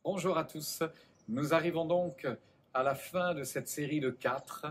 Bonjour à tous, nous arrivons donc à la fin de cette série de 4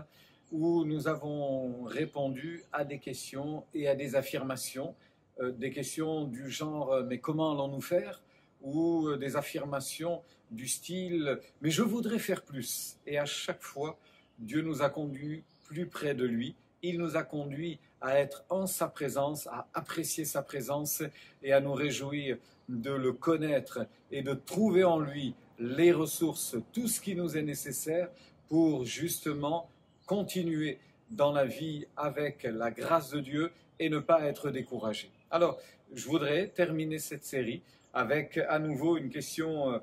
où nous avons répondu à des questions et à des affirmations, des questions du genre mais comment allons-nous faire, ou des affirmations du style mais je voudrais faire plus. Et à chaque fois, Dieu nous a conduits plus près de lui, il nous a conduits à être en sa présence, à apprécier sa présence et à nous réjouir de le connaître et de trouver en lui les ressources, tout ce qui nous est nécessaire pour justement continuer dans la vie avec la grâce de Dieu et ne pas être découragé. Alors, je voudrais terminer cette série avec à nouveau une question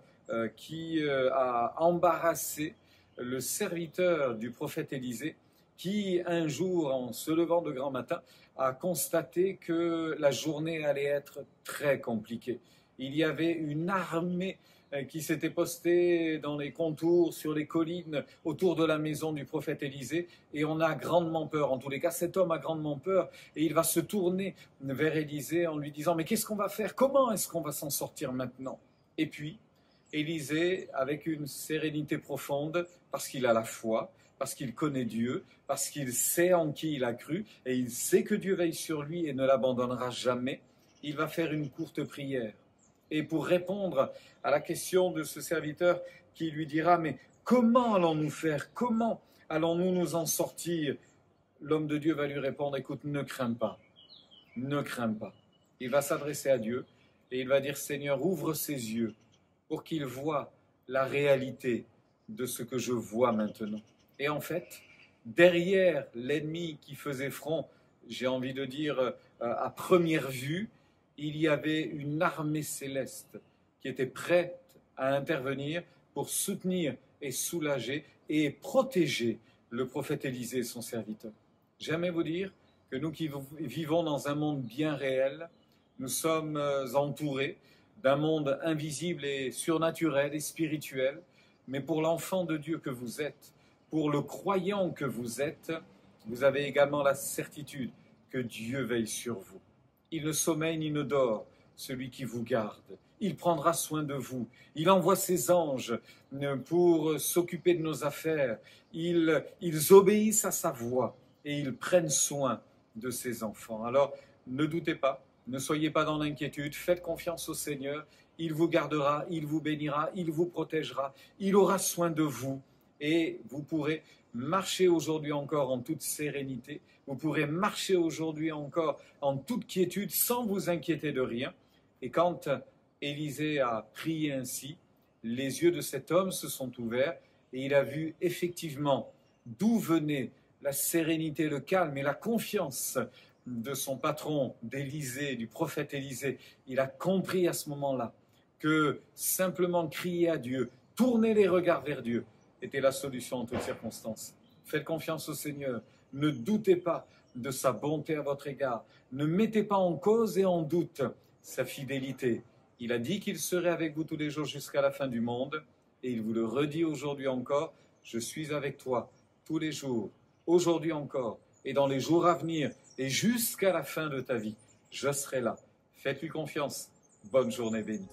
qui a embarrassé le serviteur du prophète Élisée, qui un jour, en se levant de grand matin, a constaté que la journée allait être très compliquée. Il y avait une armée qui s'était postée dans les contours, sur les collines, autour de la maison du prophète Élisée, et on a grandement peur. En tous les cas, cet homme a grandement peur, et il va se tourner vers Élisée en lui disant « Mais qu'est-ce qu'on va faire? Comment est-ce qu'on va s'en sortir maintenant ?» Et puis, Élisée, avec une sérénité profonde, parce qu'il a la foi, parce qu'il connaît Dieu, parce qu'il sait en qui il a cru, et il sait que Dieu veille sur lui et ne l'abandonnera jamais, il va faire une courte prière. Et pour répondre à la question de ce serviteur qui lui dira « Mais comment allons-nous faire? Comment allons-nous nous en sortir ?» L'homme de Dieu va lui répondre « Écoute, ne crains pas, ne crains pas. » Il va s'adresser à Dieu et il va dire « Seigneur, ouvre ses yeux pour qu'il voie la réalité de ce que je vois maintenant. » Et en fait, derrière l'ennemi qui faisait front, j'ai envie de dire à première vue, il y avait une armée céleste qui était prête à intervenir pour soutenir et soulager et protéger le prophète Élisée et son serviteur. J'aimerais vous dire que nous qui vivons dans un monde bien réel, nous sommes entourés d'un monde invisible et surnaturel et spirituel, mais pour l'enfant de Dieu que vous êtes, pour le croyant que vous êtes, vous avez également la certitude que Dieu veille sur vous. Il ne sommeille ni ne dort, celui qui vous garde. Il prendra soin de vous. Il envoie ses anges pour s'occuper de nos affaires. Ils obéissent à sa voix et ils prennent soin de ses enfants. Alors, ne doutez pas, ne soyez pas dans l'inquiétude, faites confiance au Seigneur. Il vous gardera, il vous bénira, il vous protégera, il aura soin de vous. Et vous pourrez marcher aujourd'hui encore en toute sérénité, vous pourrez marcher aujourd'hui encore en toute quiétude sans vous inquiéter de rien. Et quand Élisée a prié ainsi, les yeux de cet homme se sont ouverts et il a vu effectivement d'où venait la sérénité, le calme et la confiance de son patron, d'Élisée, du prophète Élisée. Il a compris à ce moment-là que simplement crier à Dieu, tourner les regards vers Dieu, était la solution en toutes circonstances. Faites confiance au Seigneur, ne doutez pas de sa bonté à votre égard, ne mettez pas en cause et en doute sa fidélité. Il a dit qu'il serait avec vous tous les jours jusqu'à la fin du monde, et il vous le redit aujourd'hui encore, je suis avec toi tous les jours, aujourd'hui encore, et dans les jours à venir, et jusqu'à la fin de ta vie, je serai là. Faites-lui confiance. Bonne journée bénie.